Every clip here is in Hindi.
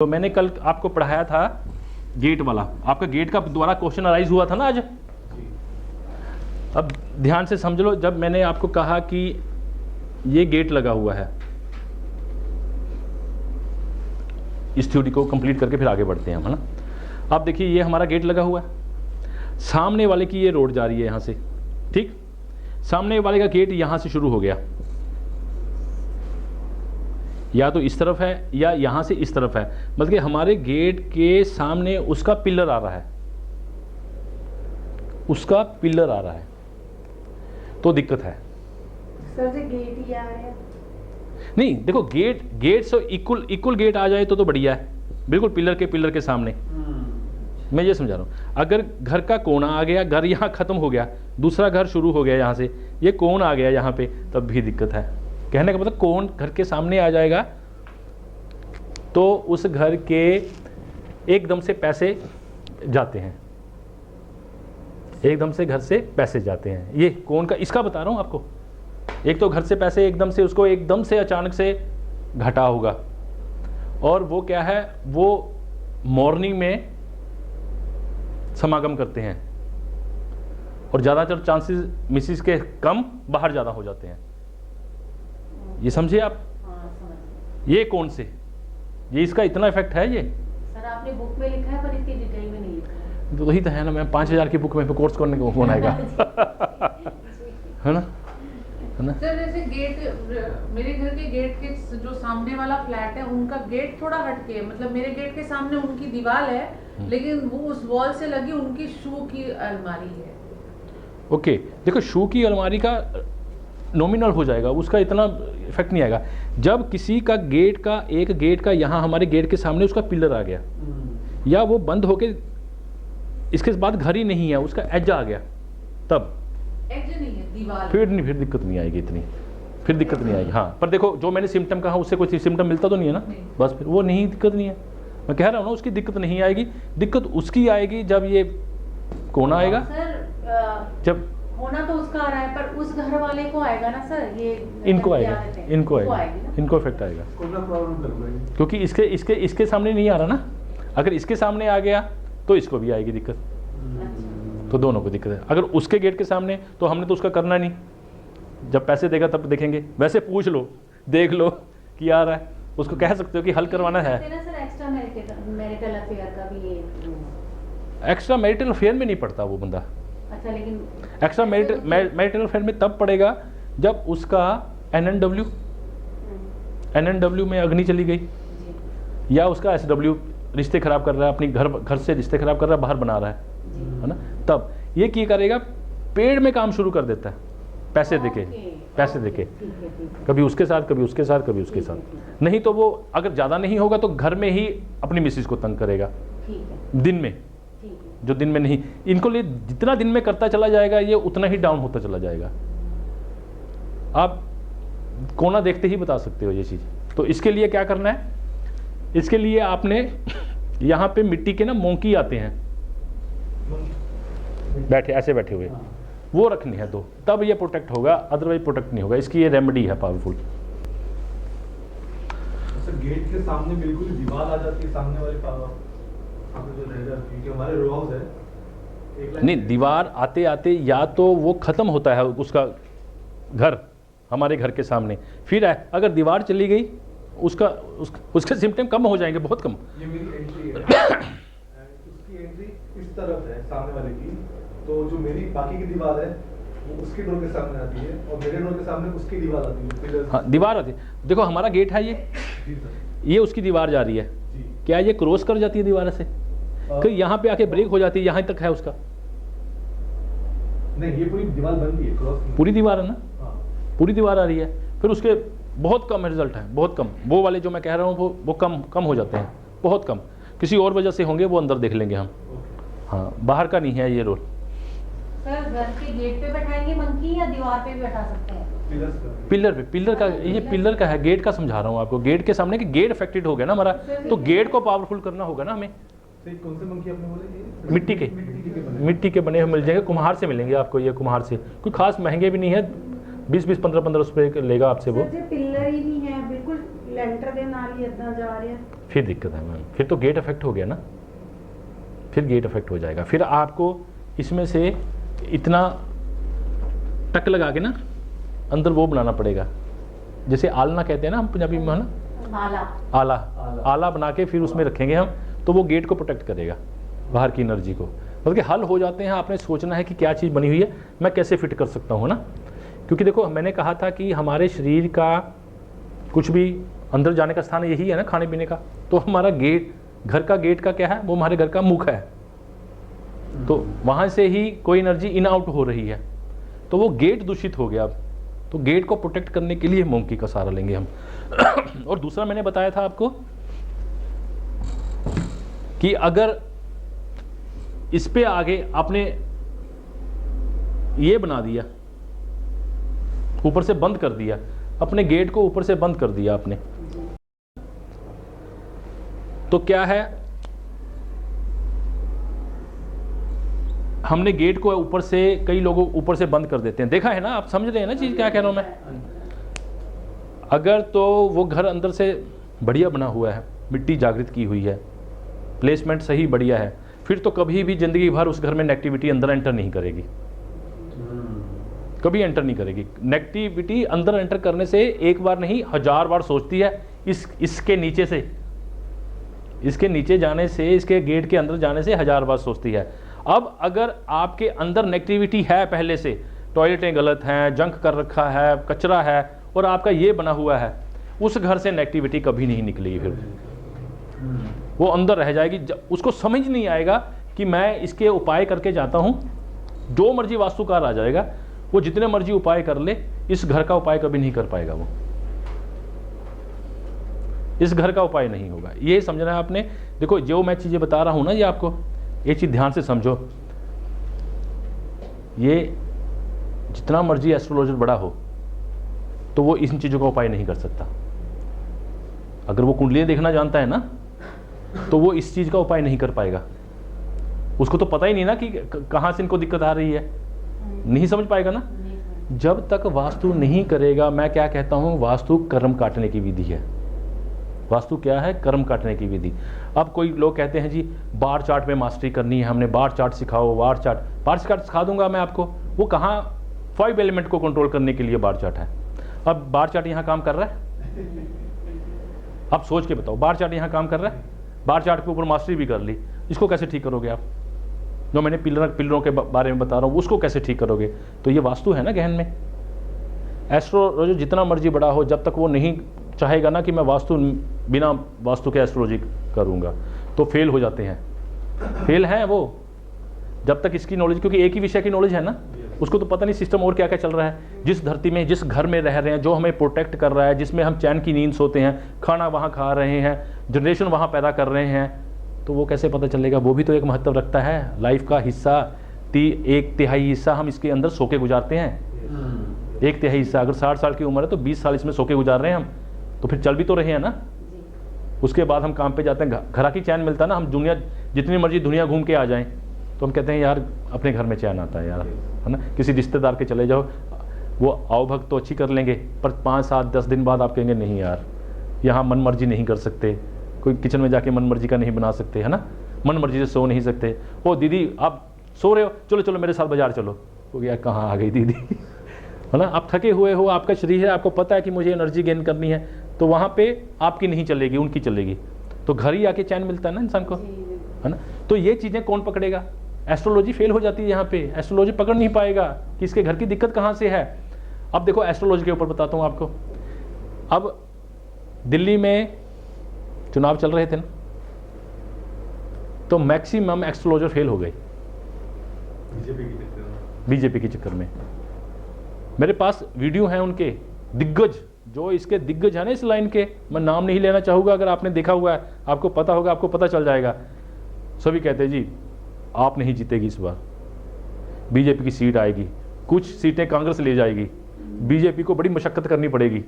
तो मैंने कल आपको पढ़ाया था गेट वाला, आपका गेट का दोबारा क्वेश्चन अराइज हुआ था ना आज। अब ध्यान से समझ लो, जब मैंने आपको कहा कि ये गेट लगा हुआ है, इस थ्योरी को कंप्लीट करके फिर आगे बढ़ते हैं हम, है ना। अब देखिए ये हमारा गेट लगा हुआ है, सामने वाले की ये रोड जा रही है यहाँ से, ठीक। सामने वाले का गेट यहाँ से शुरू हो गया, या तो इस तरफ है या यहाँ से इस तरफ है, मतलब कि हमारे गेट के सामने उसका पिलर आ रहा है, उसका पिलर आ रहा है, तो दिक्कत है सर जी। गेट ही आ रहा है नहीं, देखो गेट से इक्वल गेट आ जाए तो बढ़िया है, बिल्कुल पिलर के सामने। मैं ये समझा रहा हूँ, अगर घर का कोना आ गया, घर यहाँ खत्म हो गया, दूसरा घर शुरू हो गया यहाँ से, ये कोन आ गया यहाँ पे, तब भी दिक्कत है। कहने का मतलब कोन घर के सामने आ जाएगा तो उस घर के एकदम से पैसे जाते हैं, एकदम से घर से पैसे जाते हैं। ये कोन का, इसका बता रहा हूँ आपको। एक तो घर से पैसे एकदम से, उसको एकदम से अचानक से घटा होगा, और वो क्या है, वो मॉर्निंग में समागम करते हैं, और ज़्यादातर चांसेस मिसिस के कम, बाहर ज़्यादा हो जाते हैं। ये समझे आप? हाँ, समझ। ये कौन से, ये इसका इतना इफेक्ट है ये? सर आपने बुक में लिखा है पर इतनी डिटेल में नहीं लिखा है। तो वही तो है ना, मैं 5000 की बुक में कोर्स करने को कौन आएगा है ना, है ना। सर जैसे गेट, मेरे घर के गेट के जो सामने वाला फ्लैट है, उनका गेट थोड़ा हटके है, मतलब मेरे गेट के सामने उनकी दीवार है, लेकिन वो उस वॉल से लगी उनकी शू की अलमारी है। ओके, देखो शू की अलमारी का नॉमिनल हो जाएगा, उसका इतना इफेक्ट नहीं आएगा। जब किसी का गेट का, एक गेट का यहाँ हमारे गेट के सामने उसका पिलर आ गया, या वो बंद होके इसके बाद घर ही नहीं है, उसका एज आ गया, तब एज नहीं है, दीवार। फिर दिक्कत नहीं आएगी इतनी, फिर दिक्कत नहीं आएगी। हाँ, पर देखो जो मैंने सिम्टम कहा उससे कोई सिम्टम मिलता तो नहीं है ना, बस फिर वो नहीं, दिक्कत नहीं है। मैं कह रहा हूँ ना, उसकी दिक्कत नहीं आएगी। दिक्कत उसकी आएगी जब ये कोना आएगा, सर जब होना तो उसका आ रहा है, पर उस घर वाले को आएगा ना सर, ये इनको आएगा, इनको आएगी आएगा, ना? इनको इफेक्ट आएगा, क्योंकि इसके सामने नहीं आ रहा ना। अगर इसके सामने आ गया तो इसको भी आएगी दिक्कत, अच्छा। तो दोनों को दिक्कत है। अगर उसके गेट के सामने, तो हमने तो उसका करना नहीं, जब पैसे देगा तब देखेंगे। वैसे पूछ लो, देख लो कि आ रहा है, उसको कह सकते हो कि हल करवाना है। सर एक्स्ट्रा मैरिटल अफेयर का भी ये एक्स्ट्रा मैरिटल अफेयर में नहीं पड़ता वो बंदा। अच्छा, लेकिन एक्स्ट्रा मैरिटल अफेयर में तब पड़ेगा जब उसका एनएनडब्ल्यू में अग्नि चली गई, या उसका एसडब्ल्यू रिश्ते खराब कर रहा है, अपनी घर से रिश्ते खराब कर रहा है, बाहर बना रहा है ना। तब ये क्या करेगा, पेड़ में काम शुरू कर देता है, पैसे देके, पैसे देके, कभी उसके साथ, कभी उसके साथ, कभी उसके साथ। नहीं तो वो अगर ज़्यादा नहीं होगा तो घर में ही अपनी मिसिस को तंग करेगा, दिन में, जो दिन में नहीं। इनको लिए जितना दिन में करता चला जाएगा, ये उतना ही डाउन होता चला जाएगा। आप कोना देखते ही बता सकते हो ये चीज़। तो इसके लिए क्या करना है, इसके लिए आपने यहाँ पे मिट्टी के ना मोंकी आते हैं, बैठे ऐसे बैठे हुए, वो रखने हैं दो, तब ये प्रोटेक्ट होगा, अदरवाइज प्रोटेक्ट नहीं होगा। इसकी ये रेमेडी है पावरफुल। गेट के सामने बिल्कुल दीवार आ जाती है, सामने वाले जो रह जाती है, हमारे रो हाउस है, नहीं, दीवार आते आते या तो वो खत्म होता है उसका घर हमारे घर के सामने, फिर अगर दीवार चली गई उसके सिम्टम कम हो जाएंगे, बहुत कम। ये मेरी एंट्री है उसकी एंट्री इस तरफ है सामने वाले की, तो जो मेरी बाकी की दीवार है वो उसके डोर के सामने आती है, और मेरे डोर के सामने उसकी दीवार आती है। हाँ, दीवार आती है। देखो हमारा गेट है ये उसकी दीवार जा रही है, क्या ये क्रॉस कर जाती है दीवार से, कि यहाँ पे आके ब्रेक हो जाती है, यहाँ तक है उसका? नहीं, ये पूरी दीवार बन रही है, क्रॉस पूरी दीवार है ना, हाँ। पूरी दीवार आ रही है, फिर उसके बहुत कम रिजल्ट है, बहुत कम। वो वाले जो मैं कह रहा हूँ वो कम हो जाते हैं, बहुत कम। किसी और वजह से होंगे, वो अंदर देख लेंगे हम। हाँ, बाहर का नहीं है ये रोल। सर घर के गेट पे बैठाएंगे मंकी, या दीवार पे भी बैठा सकते हैं? पिलर पे, पिलर का, ये पिलर का है, गेट का समझा रहा हूँ आपको। गेट के सामने कि गेट अफेक्टेड हो गया ना हमारा, तो गेट को पावरफुल करना होगा ना हमें। कौन से मंकी आपने बोले? मिट्टी के बने हुए मिल जाएंगे, कुम्हार से मिलेंगे आपको। ये कुम्हार से कोई खास महंगे भी नहीं है, 20-15 रुपए लेगा आपसे वो। पिलर ही नहीं है, बिल्कुल लेंटर के नाल ही इतना जा रहा है। फिर दिक्कत है मैम, फिर तो गेट इफेक्ट हो गया ना, फिर गेट इफेक्ट हो जाएगा। फिर आपको इसमें से इतना टक लगा के ना अंदर वो बनाना पड़ेगा, जैसे आलना कहते हैं ना हम पंजाबी में, है ना, आला। आला। आला बना के फिर उसमें रखेंगे हम, तो वो गेट को प्रोटेक्ट करेगा बाहर की एनर्जी को। बल्कि हल हो जाते हैं, आपने सोचना है कि क्या चीज़ बनी हुई है, मैं कैसे फिट कर सकता हूँ ना। क्योंकि देखो मैंने कहा था कि हमारे शरीर का कुछ भी अंदर जाने का स्थान यही है ना, खाने पीने का। तो हमारा गेट, घर का गेट का क्या है, वो हमारे घर का मुख है, तो वहाँ से ही कोई एनर्जी इन आउट हो रही है, तो वो गेट दूषित हो गया। अब तो गेट को प्रोटेक्ट करने के लिए मोंकी का सहारा लेंगे हम। और दूसरा मैंने बताया था आपको कि अगर इस पे आगे आपने ये बना दिया, ऊपर से बंद कर दिया, अपने गेट को ऊपर से बंद कर दिया आपने, तो क्या है, हमने गेट को ऊपर से, कई लोगों ऊपर से बंद कर देते हैं, देखा है ना, आप समझ रहे हैं ना चीज क्या कह रहा हूं मैं। अगर तो वो घर अंदर से बढ़िया बना हुआ है, मिट्टी जागृत की हुई है, प्लेसमेंट सही बढ़िया है, फिर तो कभी भी जिंदगी भर उस घर में नेगेटिविटी अंदर एंटर नहीं करेगी, कभी एंटर नहीं करेगी। नेगेटिविटी अंदर एंटर करने से एक बार नहीं 1000 बार सोचती है, इसके नीचे से, इसके नीचे जाने से, इसके गेट के अंदर जाने से 1000 बार सोचती है। अब अगर आपके अंदर नेगेटिविटी है, पहले से टॉयलेटें गलत हैं, जंक कर रखा है, कचरा है, और आपका ये बना हुआ है, उस घर से नेगेटिविटी कभी नहीं निकलेगी, फिर वो अंदर रह जाएगी। उसको समझ नहीं आएगा कि मैं इसके उपाय करके जाता हूं, जो मर्जी वास्तुकार आ जाएगा, वो जितने मर्जी उपाय कर ले, इस घर का उपाय कभी नहीं कर पाएगा, वो इस घर का उपाय नहीं होगा। ये समझना है आपने। देखो जो मैं चीजें बता रहा हूं ना, ये आपको ये चीज ध्यान से समझो। ये जितना मर्जी एस्ट्रोलॉजर बड़ा हो, तो वो इन चीजों का उपाय नहीं कर सकता। अगर वो कुंडलियां देखना जानता है ना, तो वो इस चीज का उपाय नहीं कर पाएगा। उसको तो पता ही नहीं ना कि कहां से इनको दिक्कत आ रही है, नहीं समझ पाएगा ना। जब तक वास्तु नहीं करेगा, मैं क्या कहता हूं, वास्तु कर्म काटने की विधि है। वास्तु क्या है, कर्म काटने की विधि। अब कोई लोग कहते हैं जी बार चार्ट में मास्टरी करनी है, हमने बार चार्ट सिखाओ, बार चार्ट सिखा दूंगा मैं आपको। वो कहाँ 5 एलिमेंट को कंट्रोल करने के लिए बार चार्ट है। अब बार चार्ट यहाँ काम कर रहा है, आप सोच के बताओ, बार चार्ट यहाँ काम कर रहा है, बार चार्ट के ऊपर मास्टरी भी कर ली, इसको कैसे ठीक करोगे आप? जो मैंने पिलरों के बारे में बता रहा हूँ, उसको कैसे ठीक करोगे? तो ये वास्तु है ना गहन में। एस्ट्रोलॉजी जितना मर्जी बड़ा हो, जब तक वो नहीं चाहेगा ना कि मैं वास्तु बिना वास्तु के एस्ट्रोलॉजी करूंगा, तो फेल हो जाते हैं। फेल हैं वो, जब तक इसकी नॉलेज, क्योंकि एक ही विषय की नॉलेज है ना, उसको तो पता नहीं सिस्टम और क्या क्या चल रहा है। जिस धरती में, जिस घर में रह रहे हैं, जो हमें प्रोटेक्ट कर रहा है, जिसमें हम चैन की नींद सोते हैं, खाना वहाँ खा रहे हैं, जनरेशन वहाँ पैदा कर रहे हैं, तो वो कैसे पता चलेगा? वो भी तो एक महत्व रखता है। लाइफ का हिस्सा 1/3 हिस्सा हम इसके अंदर सो के गुजारते हैं। 1/3 हिस्सा, अगर 60 साल की उम्र है तो 20 साल इसमें सो के गुजार रहे हैं हम, तो फिर चल भी तो रहे हैं ना। उसके बाद हम काम पे जाते हैं, घरा की चैन मिलता है ना। हम दुनिया जितनी मर्जी दुनिया घूम के आ जाएं, तो हम कहते हैं यार अपने घर में चैन आता है यार, है ना। किसी रिश्तेदार के चले जाओ, वो आओ भक्त तो अच्छी कर लेंगे, पर 5, 7, 10 दिन बाद आप कहेंगे नहीं यार, यहाँ मन मर्जी नहीं कर सकते, कोई किचन में जाके मन मर्जी का नहीं बना सकते, है ना, मन मर्जी से सो नहीं सकते। ओ दीदी आप सो रहे हो, चलो चलो मेरे साथ बाजार चलो। हो गया, कहाँ आ गई दीदी, है ना। आप थके हुए हो, आपका शरीर है, आपको पता है कि मुझे एनर्जी गेन करनी है, तो वहाँ पे आपकी नहीं चलेगी, उनकी चलेगी। तो घर ही आके चैन मिलता है ना इंसान को, है ना। तो ये चीज़ें कौन पकड़ेगा? एस्ट्रोलॉजी फेल हो जाती है यहाँ पे। एस्ट्रोलॉजी पकड़ नहीं पाएगा कि इसके घर की दिक्कत कहाँ से है। अब देखो एस्ट्रोलॉजी के ऊपर बताता हूँ आपको। अब दिल्ली में चुनाव चल रहे थे ना, तो मैक्सिमम एस्ट्रोलॉजर फेल हो गए बीजेपी के चक्कर में। मेरे पास वीडियो हैं उनके, दिग्गज, जो इसके दिग्गज हैं ना इस लाइन के, मैं नाम नहीं लेना चाहूँगा, अगर आपने देखा हुआ है आपको पता होगा, आपको पता चल जाएगा। सभी कहते हैं जी आप नहीं जीतेगी इस बार, बीजेपी की सीट आएगी, कुछ सीटें कांग्रेस ले जाएगी, बीजेपी को बड़ी मशक्कत करनी पड़ेगी,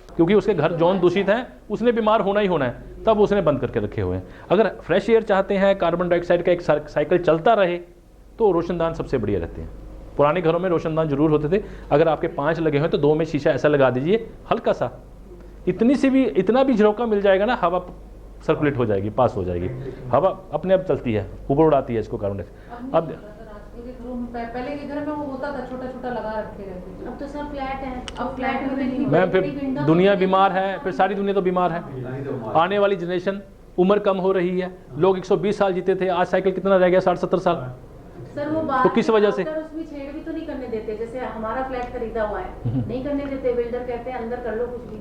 क्योंकि उसके घर जौन दूषित हैं, उसने बीमार होना ही होना है, तब उसने बंद करके रखे हुए हैं। अगर फ्रेश एयर चाहते हैं, कार्बन डाइऑक्साइड का एक साइकिल चलता रहे, तो रोशनदान सबसे बढ़िया रहते हैं। पुराने घरों में रोशनदान जरूर होते थे। अगर आपके 5 लगे हुए तो 2 में शीशा ऐसा लगा दीजिए हल्का सा, इतनी सी भी, इतना भी झरोका मिल जाएगा ना, हवा सर्कुलेट हो जाएगी, पास हो जाएगी, हवा अपने आप चलती है, ऊपर उड़ाती है इसको कार्बन डाइऑक्साइड। अब आजकल के घरों में पहले के घर में वो होता था, छोटा छोटा लगा रखे रहते थे। अब तो सब फ्लैट है, अब फ्लैट में नहीं। मैम फिर दुनिया बीमार है, फिर सारी दुनिया तो बीमार है। आने वाली जनरेशन, उम्र कम हो रही है, लोग 120 साल जीते थे, आज साइकिल कितना रह गया, 60-70 साल। सर वो बाहर तो किस वजह से? अगर उसमें छेड़ भी तो नहीं करने देते, जैसे हमारा फ्लैट खरीदा हुआ है, नहीं करने देते, बिल्डर कहते हैं अंदर कर लो कुछ भी।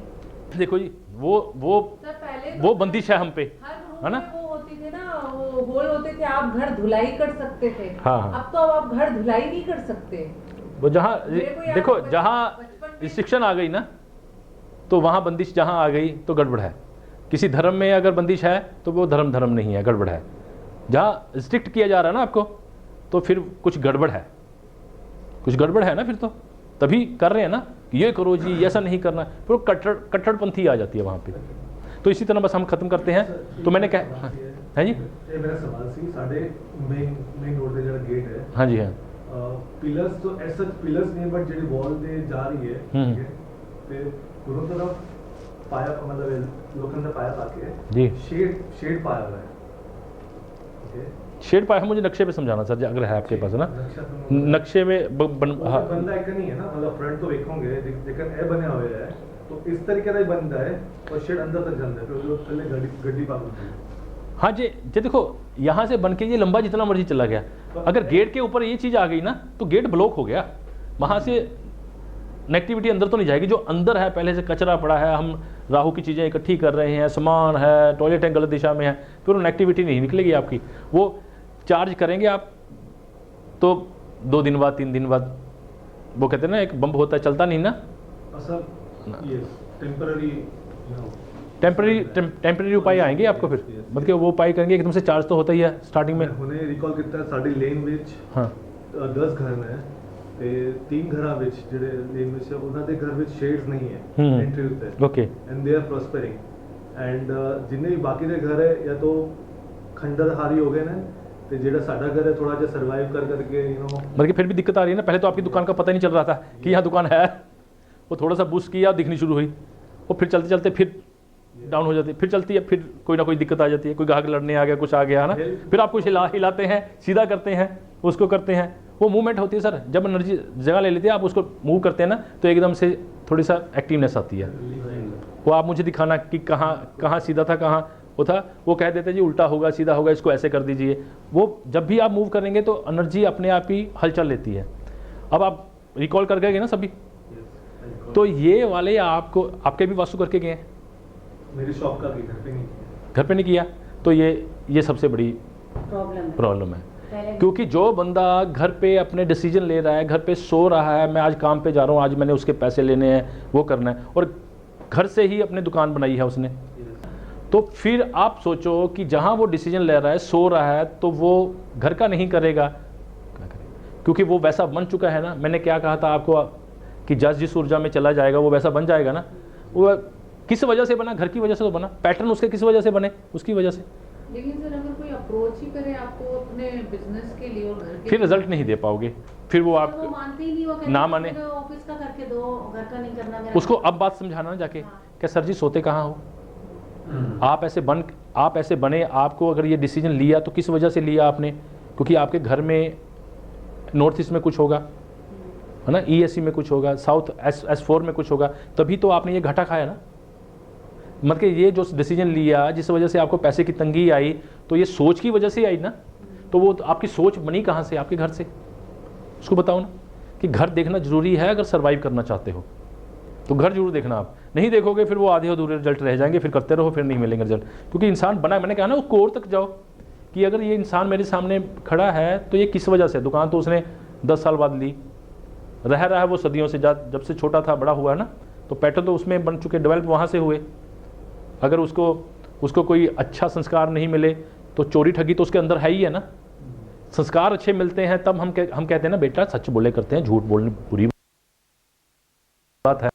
देखो जी, वो सर पहले वो बंदिश है हम पे, हर रूम है ना? में वो होती थे ना, वो होल होते थे, आप घर धुलाई कर सकते थे। हाँ। अब तो आप घर धुलाई नहीं कर सकते। वो जहाँ, मेरे को याद देखो है जहाँ बचपन में- रिस्ट्रिक्शन आ गई ना, तो वहाँ बंदिश जहाँ आ गई तो गड़बड़ है। किसी धर्म में अगर बंदिश है तो वो धर्म नहीं है, गड़बड़ है। जहाँ रिस्ट्रिक्ट किया जा रहा है ना आपको, तो फिर कुछ गड़बड़ है, कुछ गड़बड़ है ना, फिर तो तभी कर रहे हैं ना, ये करो जी, ऐसा नहीं करना, फिर कट्टरपंथी आ जाती है वहाँ पे। तो इसी तरह बस हम खत्म करते हैं। तो मैंने कहा है जी, ਇਹ ਮੇਰਾ ਸਵਾਲ ਸੀ, ਸਾਡੇ ਮੇਨ ਰੋਡ ਤੇ ਜਿਹੜਾ ਗੇਟ ਹੈ, हाँ जी हाँ, ਪਿਲਰਸ ਤੋਂ ਐਸਾ ਪਿਲਰਸ ਨਹੀਂ, ਬਟ ਜਿਹੜੀ ਵਾਲ ਤੇ ਜਾ ਰਹੀ ਹੈ, ਹੂੰ। ਠੀਕ ਹੈ, ਤੇ ਦੋਨੋਂ ਤਰਫ ਪਾਇਆ, ਮਤਲਬ ਲੋਕਾਂ ਦਾ ਪਾਇਆ ਪਾ ਕੇ जी शेड पाया हुआ है, ठीक है। शेड पाया है, मुझे नक्शे पे समझाना सर, अगर है आपके पास है ना, नक्शा तो नक्शे में हाँ, ਬੰਦਾ ਇੱਕ ਨਹੀਂ ਹੈ ਨਾ, ਮਤਲਬ ਫਰੰਟ ਤੋਂ ਵੇਖੋਗੇ ਜੇਕਰ ਇਹ ਬਣਿਆ ਹੋਇਆ ਹੈ तो इस तरीके का ही बनता है, और शेड अंदर तक जाता है, फिर जो थल्ले गड्डी पा होती है। हाँ जी जी, देखो यहाँ से बन के ये लंबा जितना मर्जी चला गया, अगर गेट के ऊपर ये चीज़ आ गई ना तो गेट ब्लॉक हो गया, वहाँ से नेगेटिविटी अंदर तो नहीं जाएगी। जो अंदर है, पहले से कचरा पड़ा है, हम राहु की चीज़ें इकट्ठी कर रहे हैं, सामान है, टॉयलेट है गलत दिशा में है, फिर वो नेगेटिविटी नहीं निकलेगी आपकी। वो चार्ज करेंगे आप तो 2 दिन बाद 3 दिन बाद, वो कहते हैं ना एक बम्ब होता है, चलता नहीं ना, असल ये टेम्पररी टेम्परेरी उपाय आएंगे आपको, फिर मतलब वो उपाय करेंगे, एकदम से चार्ज तो होता ही है स्टार्टिंग में। ਹੁਣੇ ਰਿਕਾਲ ਕੀਤਾ ਸਾਡੀ ਲੇਨ ਵਿੱਚ हाँ 10 ਘਰ ਨੇ, ਤੇ 3 ਘਰਾਂ ਵਿੱਚ ਜਿਹੜੇ ਲੇਨ ਵਿੱਚ ਹੈ, ਉਹਨਾਂ ਦੇ ਘਰ ਵਿੱਚ ਸ਼ੇਡਸ ਨਹੀਂ ਹੈ ਹੂੰ। ਐਂਟਰੀ ਉੱਤੇ, okay and they are prospering, and ਜਿੰਨੇ ਵੀ ਬਾਕੀ ਦੇ ਘਰ ਹੈ ਜਾਂ ਤਾਂ ਖੰਡਰਹਾਰੀ ਹੋ ਗਏ ਨੇ, ਤੇ ਜਿਹੜਾ ਸਾਡਾ ਘਰ ਹੈ ਥੋੜਾ ਜਿਹਾ ਸਰਵਾइव कर करके मतलब कि फिर भी दिक्कत आ रही है ना। पहले तो आपकी दुकान का पता ही नहीं चल रहा था कि यहाँ दुकान है, वो थोड़ा सा बूस्ट किया, दिखनी शुरू हुई, वो फिर चलते चलते फिर डाउन हो जाती है, फिर चलती है, फिर कोई ना कोई दिक्कत आ जाती है, कोई ग्राहक लड़ने आ गया, कुछ आ गया है ना, फिर आप कुछ हिलाते हैं, सीधा करते हैं, उसको करते हैं, वो मूवमेंट होती है सर। जब एनर्जी जगह ले लेती है, आप उसको मूव करते हैं ना, तो एकदम से थोड़ी सा एक्टिवनेस आती है। वो आप मुझे दिखाना कि कहाँ कहाँ सीधा था, कहाँ वो था, वो कह देते हैं जी उल्टा होगा, सीधा होगा, इसको ऐसे कर दीजिए। वो जब भी आप मूव करेंगे तो एनर्जी अपने आप ही हलचल लेती है। अब आप रिकॉल कर गए ना सभी, तो ये वाले आपको, आपके भी वास्तु करके गए हैं, मेरी शॉप का भी घर पे नहीं किया। घर पे नहीं किया, तो ये सबसे बड़ी प्रॉब्लम है। पहले क्योंकि जो बंदा घर पे अपने डिसीजन ले रहा है, घर पे सो रहा है, मैं आज काम पे जा रहा हूँ, आज मैंने उसके पैसे लेने हैं, वो करना है, और घर से ही अपनी दुकान बनाई है उसने, तो फिर आप सोचो कि जहाँ वो डिसीजन ले रहा है, सो रहा है, तो वो घर का नहीं करेगा, क्या करेगा? क्योंकि वो वैसा बन चुका है ना। मैंने क्या कहा था आपको कि जस जिस ऊर्जा में चला जाएगा वो वैसा बन जाएगा ना। वो किस वजह से बना? घर की वजह से तो बना। पैटर्न उसके किस वजह से बने? उसकी वजह से। लेकिन सर अगर कोई अप्रोच ही करे आपको अपने बिजनेस के लिए और घर के फिर लिए, रिजल्ट नहीं दे पाओगे, फिर वो आप वो मानते ही नहीं, वो कहते ना हैं, माने। मेरे ऑफिस का करके दो, घर का नहीं करना मेरा। उसको अब बात समझाना ना जाके, क्या सर जी सोते कहाँ हो? आप ऐसे बने, आपको अगर ये डिसीजन लिया तो किस वजह से लिया आपने? क्योंकि आपके घर में नॉर्थ ईस्ट में कुछ होगा, है ना, ESC में कुछ होगा, साउथ S4 में कुछ होगा, तभी तो आपने ये घाटा खाया ना। मतलब कि ये जो डिसीजन लिया, जिस वजह से आपको पैसे की तंगी आई, तो ये सोच की वजह से आई ना। तो वो आपकी सोच बनी कहाँ से? आपके घर से। उसको बताओ ना कि घर देखना जरूरी है अगर सर्वाइव करना चाहते हो, तो घर जरूर देखना। आप नहीं देखोगे फिर वो आधे अधूरे रिजल्ट रह जाएंगे, फिर करते रहो, फिर नहीं मिलेंगे रिजल्ट। क्योंकि इंसान बना, मैंने कहा ना, वो कोर तक जाओ कि अगर ये इंसान मेरे सामने खड़ा है तो ये किस वजह से। दुकान तो उसने 10 साल बाद ली, रह रहा है वो सदियों से, जब से छोटा था बड़ा हुआ है ना, तो पैटर्न तो उसमें बन चुके, डेवलप वहाँ से हुए। अगर उसको कोई अच्छा संस्कार नहीं मिले तो चोरी ठगी तो उसके अंदर है ही है ना। संस्कार अच्छे मिलते हैं तब हम कहते हैं ना, बेटा सच बोले करते हैं, झूठ बोलने बुरी बात है।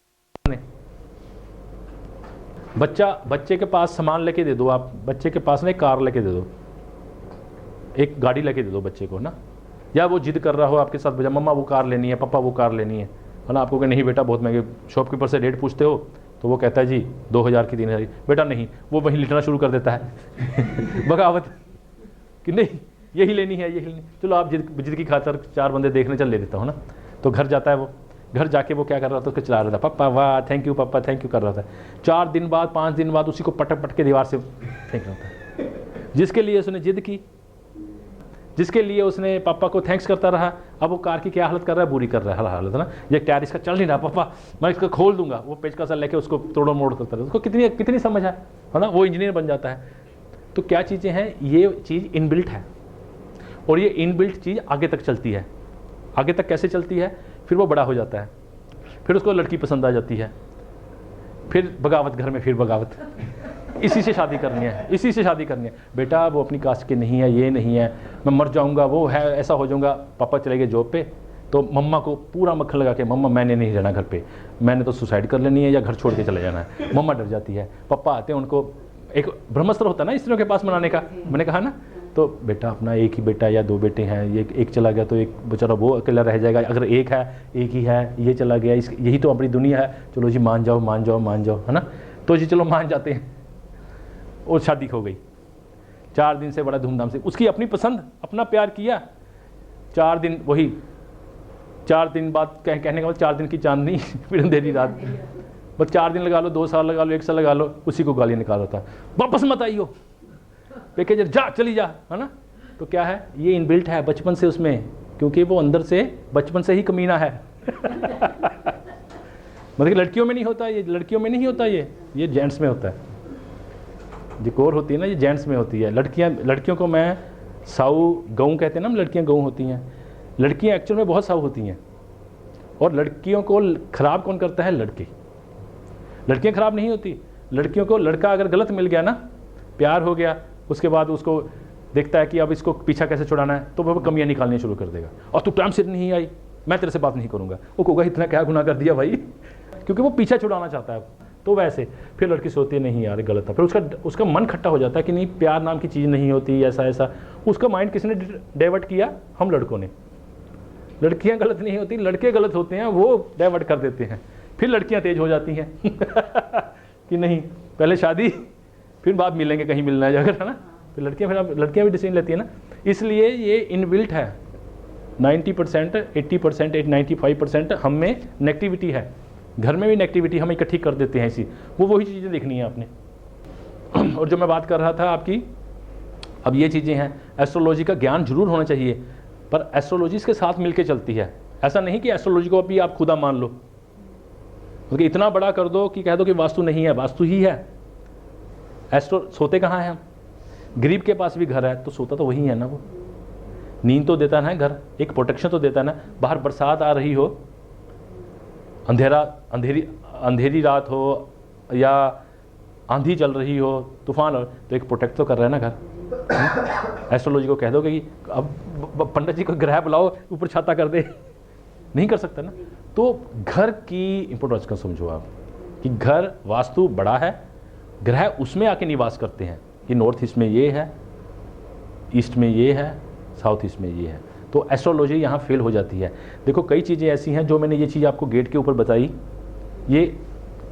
बच्चे के पास सामान लेके दे दो, आप बच्चे के पास ना एक कार लेके दे दो, एक गाड़ी लेके दे दो बच्चे को ना, या वो जिद कर रहा हो आपके साथ, मम्मा वो कार लेनी है, पापा वो कार लेनी है ना, आपको कहे नहीं बेटा बहुत महंगे, शॉपकीपर से रेट पूछते हो तो वो कहता है जी 2000 की 3000 की। बेटा नहीं, वो वहीं लिटना शुरू कर देता है बगावत कि नहीं यही लेनी है, यही लेनी। चलो आप जिद की खातर 4 बंदे देखने चल ले देता हूँ ना। तो घर जाता है, वो घर जाके वो क्या कर रहा था, उसको चला रहा था, पापा वाह थैंक यू पापा थैंक यू कर रहा था। 4 दिन बाद 5 दिन बाद उसी को पटक पटक के दीवार से फेंक रहा था। जिसके लिए उसने जिद की, जिसके लिए उसने पापा को थैंक्स करता रहा, अब वो कार की क्या हालत कर रहा है, बुरी कर रहा है हालत है ना। ये टायर इसका चल नहीं रहा, पापा मैं इसको खोल दूंगा, वो पेचकस लेके उसको तोड़ो मोड़ करता रहा। उसको कितनी समझ है ना, वो इंजीनियर बन जाता है। तो क्या चीज़ें हैं, ये चीज़ इनबिल्ट है और ये इनबिल्ट चीज़ आगे तक चलती है। आगे तक कैसे चलती है, फिर वो बड़ा हो जाता है, फिर उसको लड़की पसंद आ जाती है, फिर बगावत घर में, फिर बगावत इसी से शादी करनी है, इसी से शादी करनी है। बेटा वो अपनी कास्ट के नहीं है, ये नहीं है, मैं मर जाऊंगा, वो है ऐसा हो जाऊंगा। पापा चले गए जॉब पे, तो मम्मा को पूरा मक्खन लगा के, मम्मा मैंने नहीं रहना घर पे, मैंने तो सुसाइड कर लेनी है या घर छोड़ के चले जाना है। मम्मा डर जाती है, पापा आते हैं, उनको एक ब्रह्मास्त्र होता है ना स्त्रियों के पास मनाने का, मैंने कहा ना। तो बेटा अपना एक ही बेटा या 2 बेटे हैं, ये एक चला गया तो एक बेचारा वो अकेला रह जाएगा, अगर एक ही है, ये चला गया, यही तो अपनी दुनिया है, चलो जी मान जाओ मान जाओ मान जाओ, है ना। तो जी चलो मान जाते हैं, और शादी हो गई। 4 दिन से बड़ा धूमधाम से, उसकी अपनी पसंद, अपना प्यार किया। 4 दिन वही, 4 दिन बाद कहने का 4 दिन की चांदनी फिर अंधेरी रात। बस 4 दिन लगा लो, 2 साल लगा लो, 1 साल लगा लो, उसी को गाली निकाल रहा था, वापस मत आई हो, पेके जा चली जा, है ना। तो क्या है, ये इनबिल्ट है बचपन से उसमें, क्योंकि वो अंदर से बचपन से ही कमीना है मतलब लड़कियों में नहीं होता ये, लड़कियों में नहीं होता ये जेंट्स में होता है। जो कोर होती है ना, ये जेंट्स में होती है। लड़कियों को मैं साऊ गऊ कहते हैं ना, लड़कियां गऊ होती हैं। लड़कियां एक्चुअल में बहुत साऊ होती हैं, और लड़कियों को ख़राब कौन करता है, लड़के। लड़कियां ख़राब नहीं होती, लड़कियों को लड़का अगर गलत मिल गया ना, प्यार हो गया, उसके बाद उसको देखता है कि अब इसको पीछा कैसे छुड़ाना है, तो वो कमियां निकालनी शुरू कर देगा। और तू टाइम से नहीं आई, मैं तेरे से बात नहीं करूँगा। वो कहोगा इतना क्या गुनाह कर दिया भाई, क्योंकि वो पीछा छुड़ाना चाहता है। तो वैसे फिर लड़की सोचती है नहीं यार गलत था, फिर उसका मन खट्टा हो जाता है कि नहीं प्यार नाम की चीज़ नहीं होती, ऐसा। उसका माइंड किसने डाइवर्ट किया, हम लड़कों ने। लड़कियां गलत नहीं होती, लड़के गलत होते हैं, वो डाइवर्ट कर देते हैं। फिर लड़कियां तेज हो जाती हैं कि नहीं पहले शादी, फिर बाद मिलेंगे कहीं मिलना है अगर, है ना। फिर लड़कियां भी डिसीजन लेती है ना। इसलिए ये इनबिल्ट है। 90%, 80%, 95% हम में नेगेटिविटी है। घर में भी नेगेटिविटी हम इकट्ठी कर देते हैं इसी, वो वही चीज़ें देखनी है आपने। और जो मैं बात कर रहा था आपकी, अब ये चीज़ें हैं, एस्ट्रोलॉजी का ज्ञान जरूर होना चाहिए, पर एस्ट्रोलॉजी के साथ मिलके चलती है। ऐसा नहीं कि एस्ट्रोलॉजी को अभी आप खुदा मान लो, क्योंकि इतना बड़ा कर दो कि कह दो कि वास्तु नहीं है, वास्तु ही है। सोते कहाँ हैं हम, गरीब के पास भी घर है तो सोता तो वही है ना। वो नींद तो देता ना है घर, एक प्रोटेक्शन तो देता ना। बाहर बरसात आ रही हो, अंधेरी रात हो, या आंधी चल रही हो, तूफान हो, तो एक प्रोटेक्ट तो कर रहा है ना घर। एस्ट्रोलॉजी को कह दोगे कि अब पंडित जी को ग्रह बुलाओ ऊपर छाता कर दे, नहीं कर सकता ना। तो घर की इंपोर्टेंस का समझो आप, कि घर वास्तु बड़ा है, ग्रह उसमें आके निवास करते हैं। कि नॉर्थ ईस्ट में ये है, ईस्ट में ये है, साउथ ईस्ट में ये है। तो एस्ट्रोलॉजी यहाँ फेल हो जाती है। देखो कई चीज़ें ऐसी हैं जो मैंने ये चीज़ आपको गेट के ऊपर बताई, ये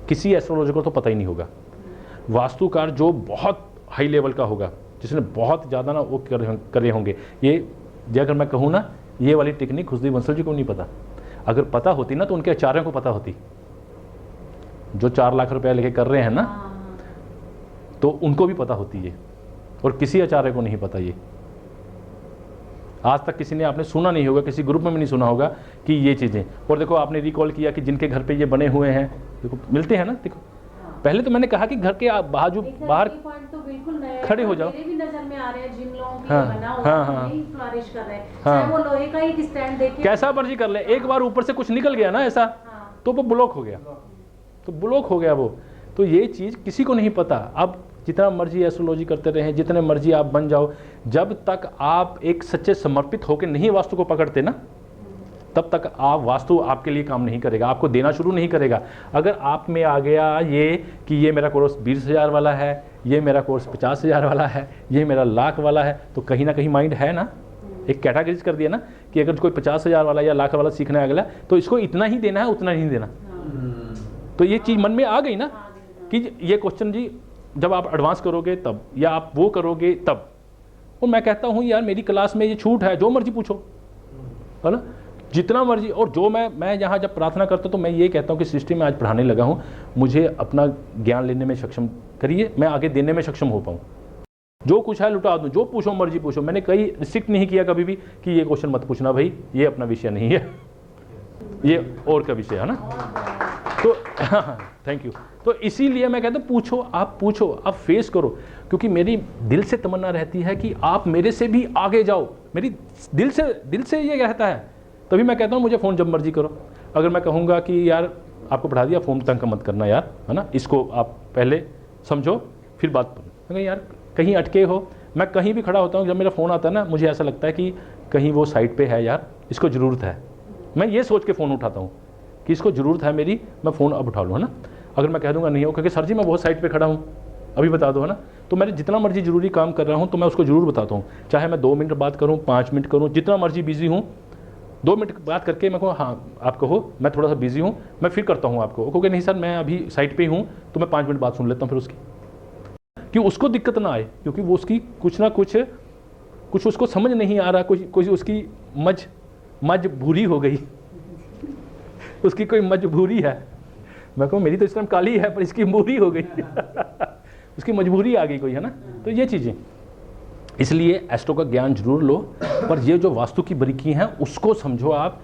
किसी एस्ट्रोलॉजी को तो पता ही नहीं होगा। वास्तुकार जो बहुत हाई लेवल का होगा, जिसने बहुत ज़्यादा ना वो करे होंगे, ये अगर मैं कहूँ ना, ये वाली टेक्निक खुशदी बंसल जी को नहीं पता। अगर पता होती ना तो उनके आचार्यों को पता होती, जो 4 लाख रुपया लेके कर रहे हैं ना, तो उनको भी पता होती है, और किसी आचार्य को नहीं पता। ये आज तक किसी ने आपने सुना नहीं होगा, किसी ग्रुप में भी नहीं सुना होगा कि ये चीज़ें। और देखो आपने रिकॉल किया कि जिनके घर पे ये बने हुए हैं, देखो मिलते हैं ना। देखो पहले तो मैंने कहा कि घर के बाहर तो बिल्कुल नया खड़े हो जाओ। मेरे भी नजर में आ रहे हैं, जिन लोगों की हाँ, बना हुआ हाँ, है, हाँ, नहीं फ्लरिश कर रहे हैं, हाँ। चाहे वो लोहे का ही स्टैंड देके कैसा मर्जी कर ले, एक बार ऊपर से कुछ निकल गया ना ऐसा, हाँ। तो वो ब्लॉक हो गया, तो ब्लॉक हो गया वो। तो ये चीज़ किसी को नहीं पता। अब जितना मर्जी एस्ट्रोलॉजी करते रहें, जितने मर्जी आप बन जाओ, जब तक आप एक सच्चे समर्पित होकर नहीं वास्तु को पकड़ते ना, तब तक आप वास्तु आपके लिए काम नहीं करेगा, आपको देना शुरू नहीं करेगा। अगर आप में आ गया ये कि ये मेरा कोर्स 20,000 वाला है, ये मेरा कोर्स 50,000 वाला है, ये मेरा लाख वाला है, तो कहीं ना कहीं माइंड है ना, एक कैटेगरीज कर दिया ना कि अगर कोई 50,000 वाला या लाख वाला सीखना है अगला, तो इसको इतना ही देना है, उतना नहीं देना। तो ये चीज़ मन में आ गई ना कि ये क्वेश्चन जी जब आप एडवांस करोगे तब, या आप वो करोगे तब। और मैं कहता हूँ यार मेरी क्लास में ये छूट है, जो मर्जी पूछो, है ना, जितना मर्जी। और जो मैं यहाँ जब प्रार्थना करता हूँ तो मैं ये कहता हूँ कि सृष्टि में आज पढ़ाने लगा हूँ, मुझे अपना ज्ञान लेने में सक्षम करिए, मैं आगे देने में सक्षम हो पाऊँ। जो कुछ है लुटा दूँ, जो पूछो मर्जी पूछो। मैंने कहीं रिस्ट्रिक्ट नहीं किया कभी भी कि ये क्वेश्चन मत पूछना भाई, ये अपना विषय नहीं है, ये और का विषय है ना। तो थैंक यू। तो इसीलिए मैं कहता हूँ पूछो, आप फेस करो, क्योंकि मेरी दिल से तमन्ना रहती है कि आप मेरे से भी आगे जाओ। मेरी दिल से ये रहता है। तभी मैं कहता हूँ मुझे फ़ोन जब मर्जी करो। अगर मैं कहूँगा कि यार आपको पढ़ा दिया, फ़ोन तंग मत करना यार, है ना, इसको आप पहले समझो फिर बात करो। अगर यार कहीं अटके हो, मैं कहीं भी खड़ा होता हूँ, जब मेरा फ़ोन आता है ना मुझे ऐसा लगता है कि कहीं वो साइड पे है यार, इसको ज़रूरत है। मैं ये सोच के फ़ोन उठाता हूँ कि इसको ज़रूरत है मेरी, मैं फ़ोन अब उठा लूँ, है ना। अगर मैं कह दूँगा नहीं हो क्योंकि सर जी मैं बहुत साइड पे खड़ा हूँ, अभी बता दो, है ना, तो मेरे जितना मर्जी ज़रूरी काम कर रहा हूँ तो मैं उसको ज़रूर बताता हूँ। चाहे मैं 2 मिनट बात करूँ, 5 मिनट करूँ, जितना मर्जी बिजी हूँ, 2 मिनट बात करके मैं कहूँ हाँ आप कहो मैं थोड़ा सा बिजी हूँ, मैं फिर करता हूँ आपको। क्योंकि नहीं सर मैं अभी साइड पे ही हूँ, तो मैं 5 मिनट बात सुन लेता हूँ फिर उसकी, कि उसको दिक्कत ना आए, क्योंकि वो उसकी कुछ ना कुछ उसको समझ नहीं आ रहा, कुछ उसकी मजबूरी हो गई उसकी कोई मजबूरी है। मैं कहूँ मेरी तो इस टाइम काली है पर इसकी मूरी हो गई उसकी मजबूरी आ गई कोई, है ना। तो ये चीज़ें, इसलिए एस्ट्रो का ज्ञान जरूर लो, पर ये जो वास्तु की बारीकी हैं उसको समझो आप,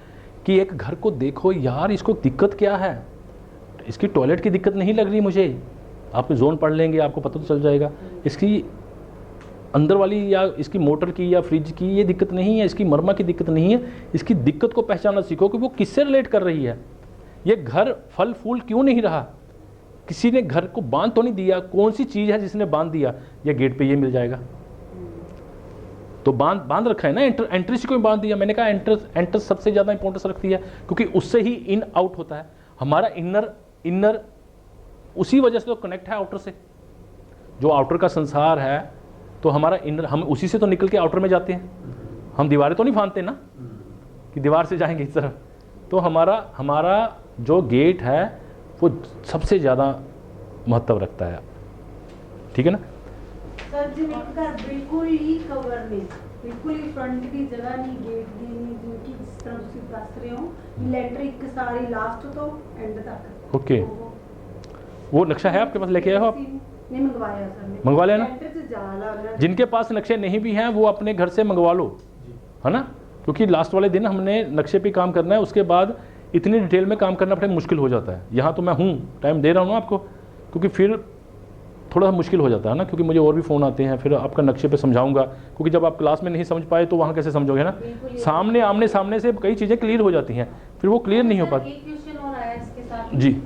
कि एक घर को देखो यार इसको दिक्कत क्या है, इसकी टॉयलेट की दिक्कत नहीं लग रही मुझे, आप जोन पढ़ लेंगे आपको पता तो चल जाएगा। इसकी अंदर वाली या इसकी मोटर की या फ्रिज की ये दिक्कत नहीं है, इसकी मरमा की दिक्कत नहीं है, इसकी दिक्कत को पहचानना सीखो कि वो किससे रिलेट कर रही है। ये घर फल फूल क्यों नहीं रहा, किसी ने घर को बांध तो नहीं दिया, कौन सी चीज़ है जिसने बांध दिया, या गेट पे ये मिल जाएगा तो बांध रखा है ना, एंट्री से कोई बांध दिया। मैंने कहा एंटर सबसे ज़्यादा इंपॉर्टेंस रखती है, क्योंकि उससे ही इन आउट होता है। हमारा इनर उसी वजह से तो कनेक्ट है आउटर से। जो आउटर का संसार है तो हमारा इनर, हम उसी से तो निकल के आउटर में जाते हैं। हम दीवारें तो नहीं फांदते ना कि दीवार से जाएंगे इस तरफ। तो हमारा जो गेट है वो सबसे ज़्यादा महत्व रखता है, ठीक है ना। सर जी मेरा घर बिल्कुल ही कवर नहीं, बिल्कुल ही फ्रंट की जगह नहीं, गेट दी नहीं, जिनकी जिस तरह ਤੁਸੀਂ ਦੱਸ ਰਹੇ ਹੋ इलेक्ट्रिक सारी लास्ट तो एंड तक। ओके, वो नक्शा है आपके पास, लेके आए हो आप? नहीं मंगवाया सर ने, मंगवा लेना। एंटर से जाला जिनके पास नक्शे नहीं भी हैं वो अपने घर से मंगवा लो, है ना, क्योंकि लास्ट वाले दिन हमने नक्शे पे काम करना है, उसके बाद इतनी डिटेल में काम करना बड़ा मुश्किल हो जाता है। यहाँ तो मैं हूँ, टाइम दे रहा हूँ ना आपको, क्योंकि फिर थोड़ा सा मुश्किल हो जाता है ना, क्योंकि मुझे और भी फ़ोन आते हैं, फिर आपका नक्शे पे समझाऊंगा, क्योंकि जब आप क्लास में नहीं समझ पाए तो वहाँ कैसे समझोगे ना। सामने आमने सामने से कई चीज़ें क्लियर हो जाती हैं, फिर वो क्लियर नहीं हो पाती। एक क्वेश्चन और आया इसके साथ जी,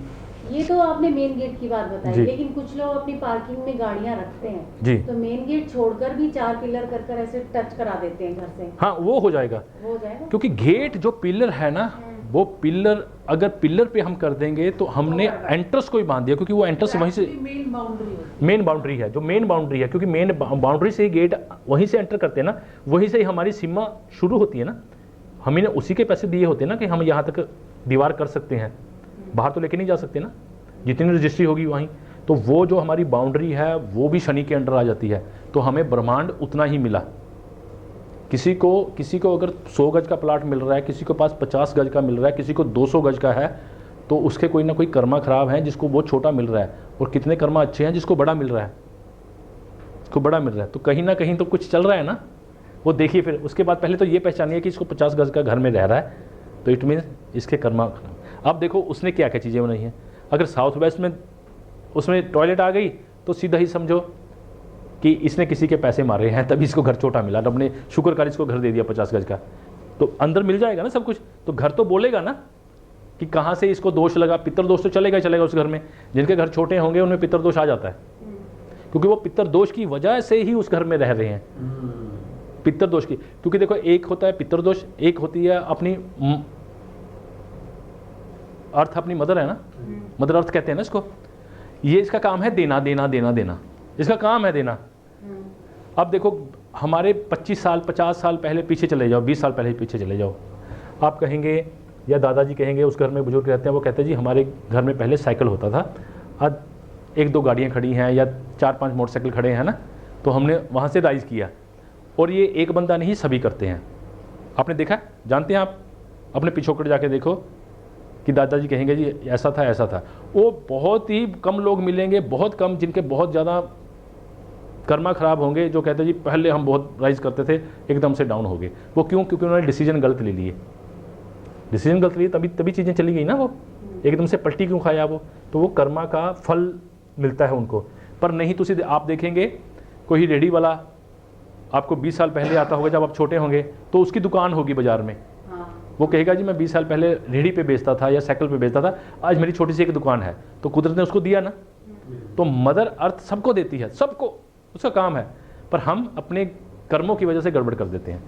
ये तो आपने मेन गेट की बात बताई, जी। लेकिन कुछ लोग अपनी पार्किंग में गाड़ियां रखते हैं, जी। तो मेन गेट छोड़कर भी 4 पिलर कर ऐसे टच करा देते हैं घर से, हाँ वो हो जाएगा, वो हो जाएगा। क्योंकि गेट जो पिलर है ना, वो पिलर अगर पिलर पे हम कर देंगे तो हमने एंट्रेंस को ही बांध दिया, क्योंकि वो एंट्रेंस वहीं से मेन बाउंड्री होती मेन बाउंड्री है, जो मेन बाउंड्री है, क्योंकि मेन बाउंड्री से ही गेट वहीं से एंटर करते हैं ना, वहीं से ही हमारी सीमा शुरू होती है ना। हमने उसी के पैसे दिए होते हैं ना कि हम यहाँ तक दीवार कर सकते हैं, बाहर तो लेके नहीं जा सकते ना, जितनी रजिस्ट्री होगी वहीं। तो वो जो हमारी बाउंड्री है वो भी शनि के अंडर आ जाती है, तो हमें ब्रह्मांड उतना ही मिला। किसी को अगर 100 गज का प्लाट मिल रहा है, किसी के पास 50 गज का मिल रहा है, किसी को 200 गज का है, तो उसके कोई ना कोई कर्मा खराब है जिसको वो छोटा मिल रहा है, और कितने कर्मा अच्छे हैं जिसको बड़ा मिल रहा है, इसको बड़ा मिल रहा है। तो कहीं ना कहीं तो कुछ चल रहा है ना, वो देखिए। फिर उसके बाद पहले तो ये पहचानिए कि इसको 50 गज का घर में रह रहा है, तो इट मीन इसके कर्मा खराब। अब देखो उसने क्या क्या चीज़ें बनाई हैं। अगर साउथ वेस्ट में उसमें टॉयलेट आ गई तो सीधा ही समझो कि इसने किसी के पैसे मारे हैं, तभी इसको घर छोटा मिला। रब ने शुक्र कर इसको घर दे दिया 50 गज का, तो अंदर मिल जाएगा ना सब कुछ। तो घर तो बोलेगा ना कि कहाँ से इसको दोष लगा। पितर दोष तो चलेगा ही चलेगा उस घर में। जिनके घर छोटे होंगे उनमें पितर दोष आ जाता है, क्योंकि वो पितर दोष की वजह से ही उस घर में रह रहे हैं, पितर दोष की। क्योंकि देखो एक होता है पितर दोष, एक होती है अपनी अर्थ, अपनी मदर है ना, मदर अर्थ कहते हैं ना इसको। ये इसका काम है देना देना देना देना, इसका काम है देना। अब देखो हमारे 25 साल 50 साल पहले पीछे चले जाओ, 20 साल पहले पीछे चले जाओ, आप कहेंगे या दादाजी कहेंगे, उस घर में बुजुर्ग रहते हैं, वो कहते हैं जी हमारे घर में पहले साइकिल होता था, आज 1-2 गाड़ियाँ खड़ी हैं या 4-5 मोटरसाइकिल खड़े हैं ना, तो हमने वहाँ से राइज़ किया। और ये एक बंदा नहीं, सभी करते हैं। आपने देखा, जानते हैं आप, अपने पिछोकड़ जाके देखो कि दादाजी कहेंगे जी ऐसा था ऐसा था। वो बहुत ही कम लोग मिलेंगे, बहुत कम, जिनके बहुत ज़्यादा कर्मा खराब होंगे, जो कहते हैं जी पहले हम बहुत राइज करते थे, एकदम से डाउन हो गए। वो क्यों? क्योंकि उन्होंने डिसीजन गलत ले लिए। डिसीजन गलत लिए तभी चीज़ें चली गई ना, वो एकदम से पलटी क्यों खाया वो? तो वो कर्मा का फल मिलता है उनको। पर नहीं तो सीधे आप देखेंगे, कोई रेहड़ी वाला आपको 20 साल पहले आता होगा, जब आप छोटे होंगे, तो उसकी दुकान होगी बाज़ार में, वो कहेगा जी मैं 20 साल पहले रेहड़ी पे बेचता था या साइकिल पे बेचता था, आज मेरी छोटी सी एक दुकान है। तो कुदरत ने उसको दिया ना। तो मदर अर्थ सबको देती है, सबको, उसका काम है, पर हम अपने कर्मों की वजह से गड़बड़ कर देते हैं।